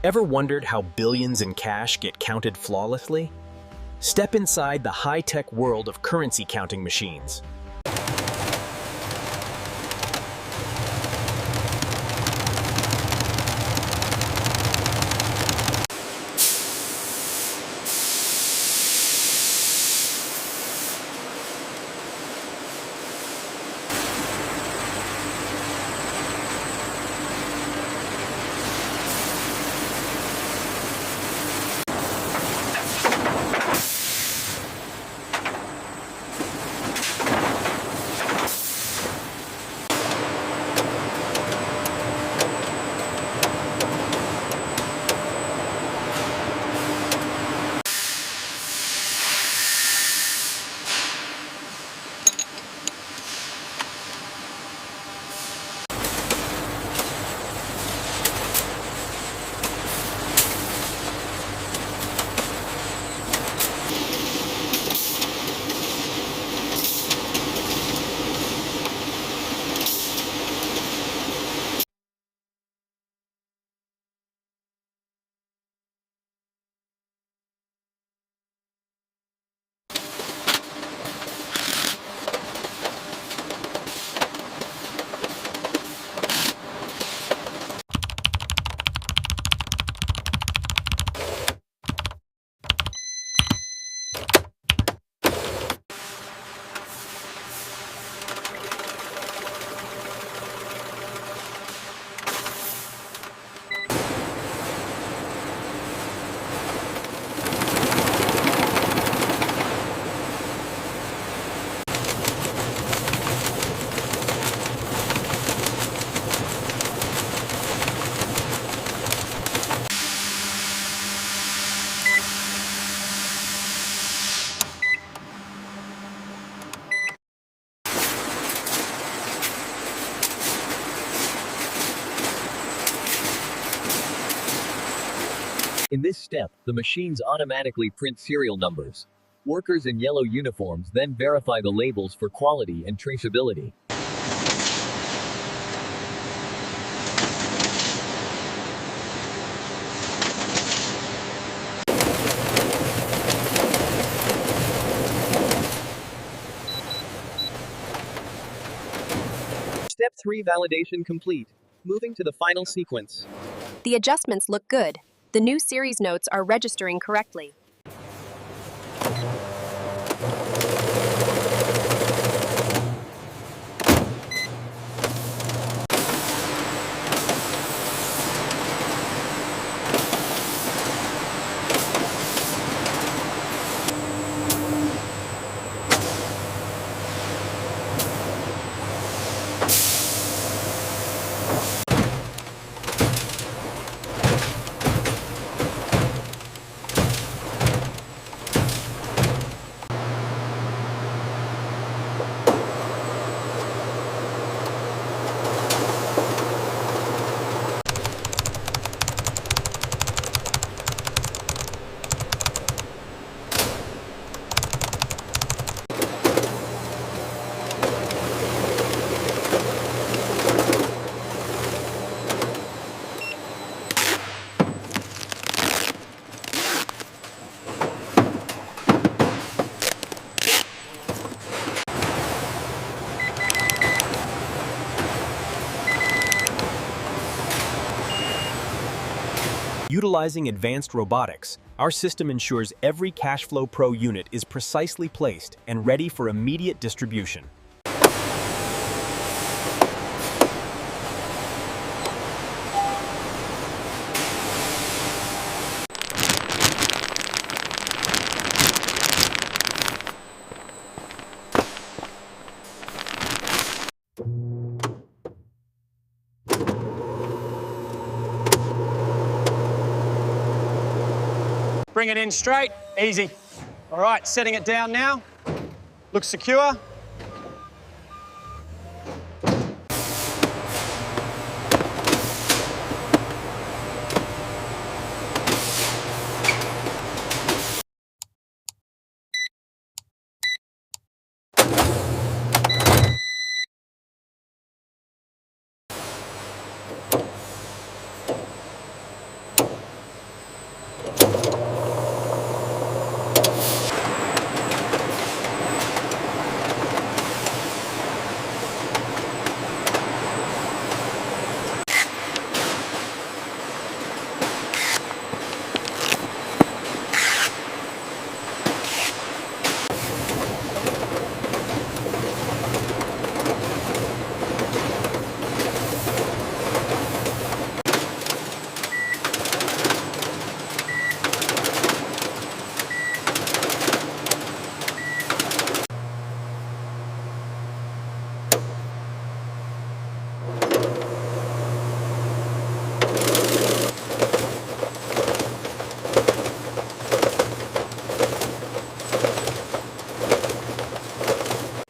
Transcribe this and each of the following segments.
Ever wondered how billions in cash get counted flawlessly? Step inside the high-tech world of currency counting machines. In this step, the machines automatically print serial numbers. Workers in yellow uniforms then verify the labels for quality and traceability. Step 3 validation complete. Moving to the final sequence. The adjustments look good. The new series notes are registering correctly. Utilizing advanced robotics, our system ensures every CashFlow Pro unit is precisely placed and ready for immediate distribution. Bring it in straight, easy. All right, setting it down now. Looks secure.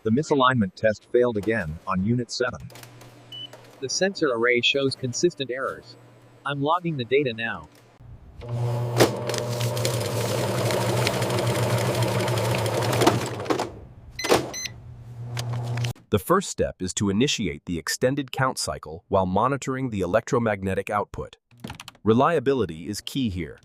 The misalignment test failed again on Unit 7. The sensor array shows consistent errors. I'm logging the data now. The first step is to initiate the extended count cycle while monitoring the electromagnetic output. Reliability is key here.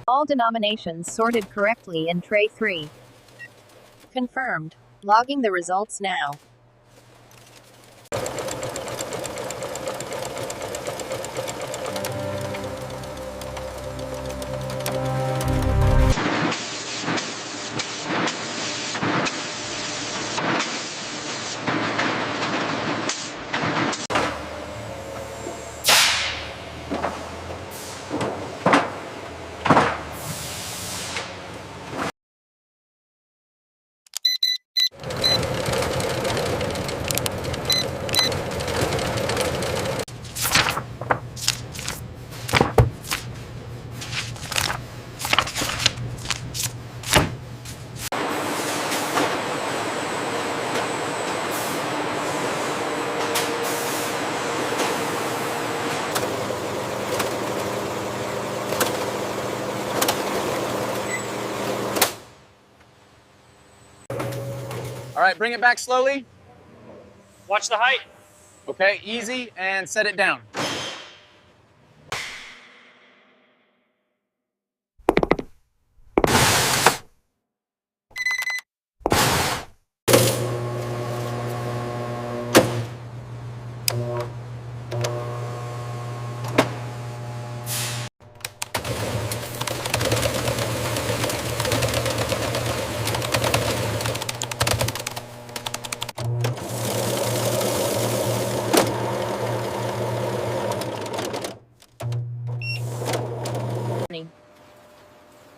All denominations sorted correctly in tray 3. Confirmed. Logging the results now. All right, bring it back slowly. Watch the height. Okay, easy, and set it down.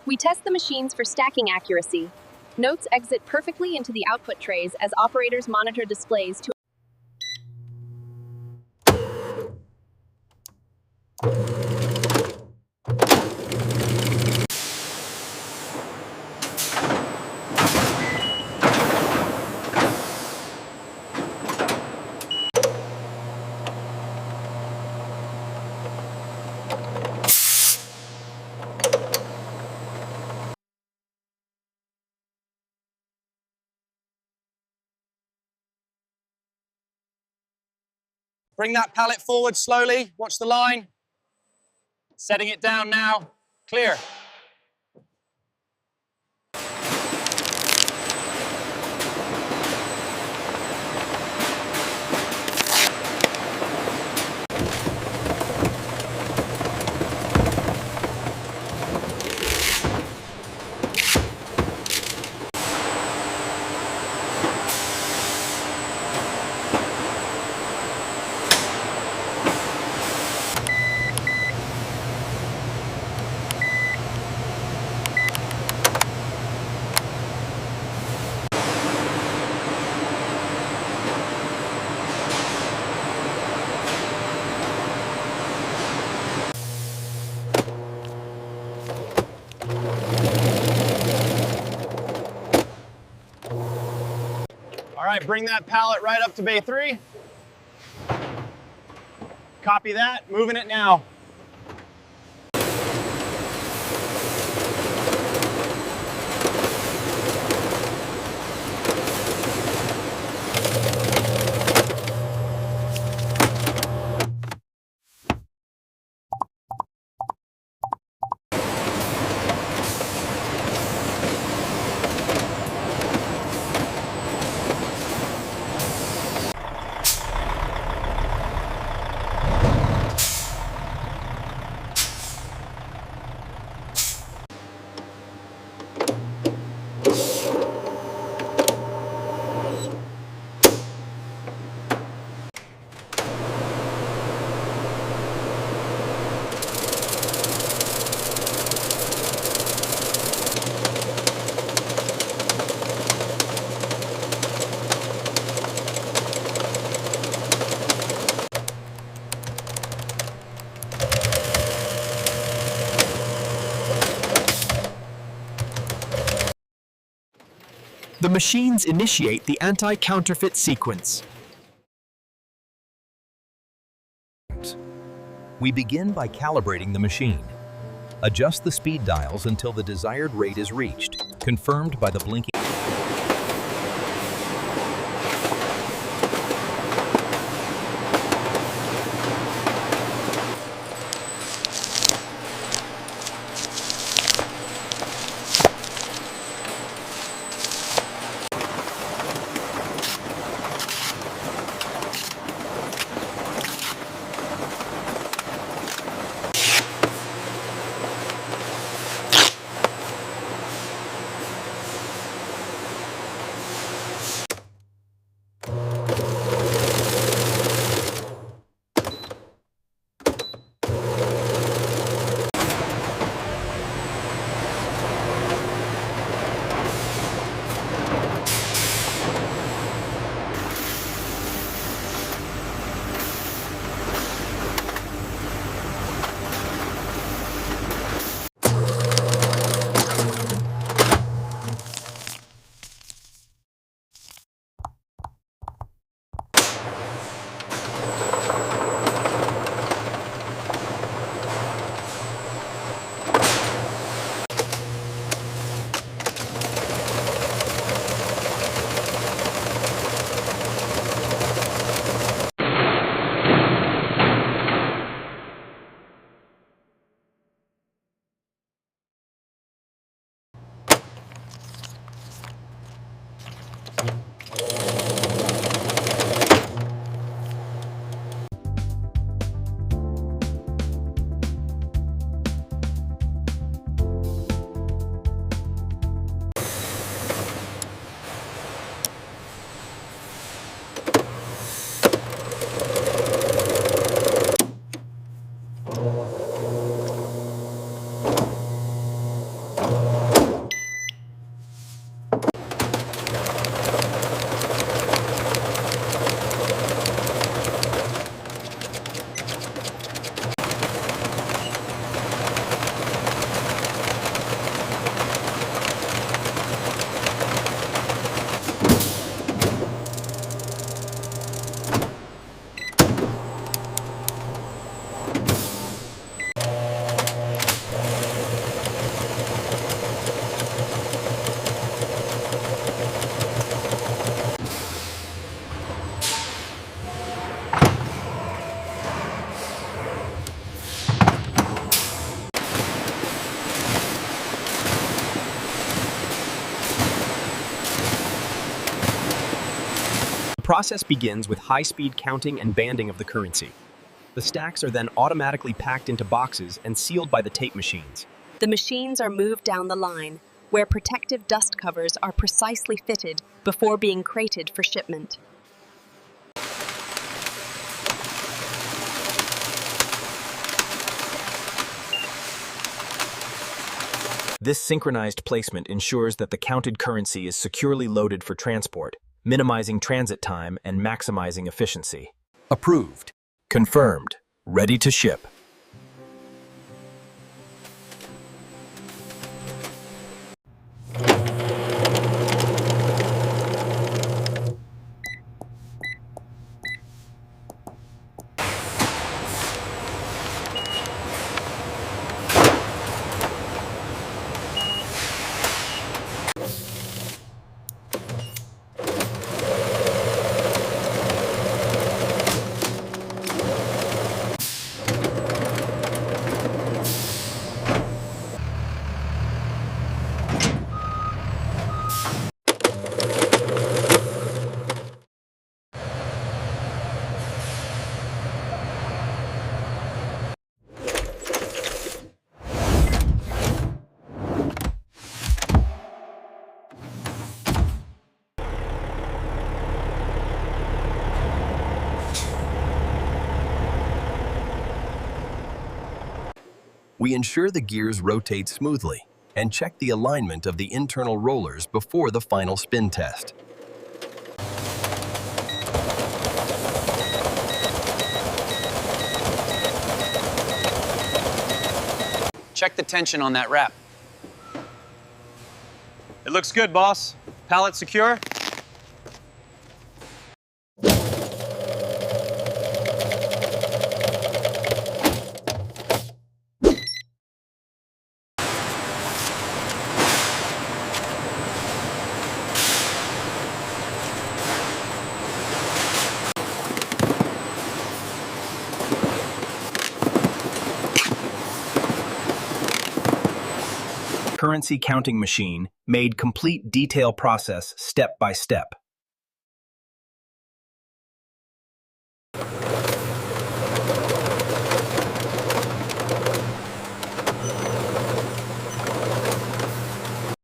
We test the machines for stacking accuracy. Notes exit perfectly into the output trays as operators monitor displays to Bring that pallet forward slowly. Watch the line. Setting it down now. Clear. All right, bring that pallet right up to bay 3. Copy that, moving it now. The machines initiate the anti-counterfeit sequence. We begin by calibrating the machine. Adjust the speed dials until the desired rate is reached, confirmed by the blinking. The process begins with high-speed counting and banding of the currency. The stacks are then automatically packed into boxes and sealed by the tape machines. The machines are moved down the line, where protective dust covers are precisely fitted before being crated for shipment. This synchronized placement ensures that the counted currency is securely loaded for transport, minimizing transit time and maximizing efficiency. Approved. Confirmed. Ready to ship. We ensure the gears rotate smoothly and check the alignment of the internal rollers before the final spin test. Check the tension on that wrap. It looks good, boss. Pallet secure. Currency counting machine made complete detail process step by step.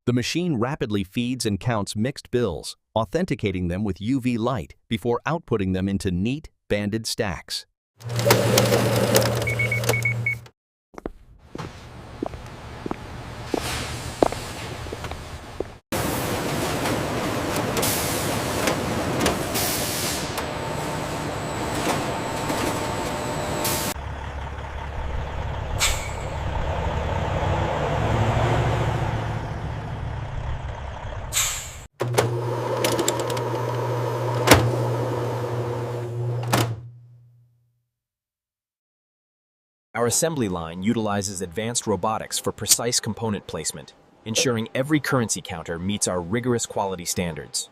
The machine rapidly feeds and counts mixed bills, authenticating them with UV light before outputting them into neat, banded stacks. Our assembly line utilizes advanced robotics for precise component placement, ensuring every currency counter meets our rigorous quality standards.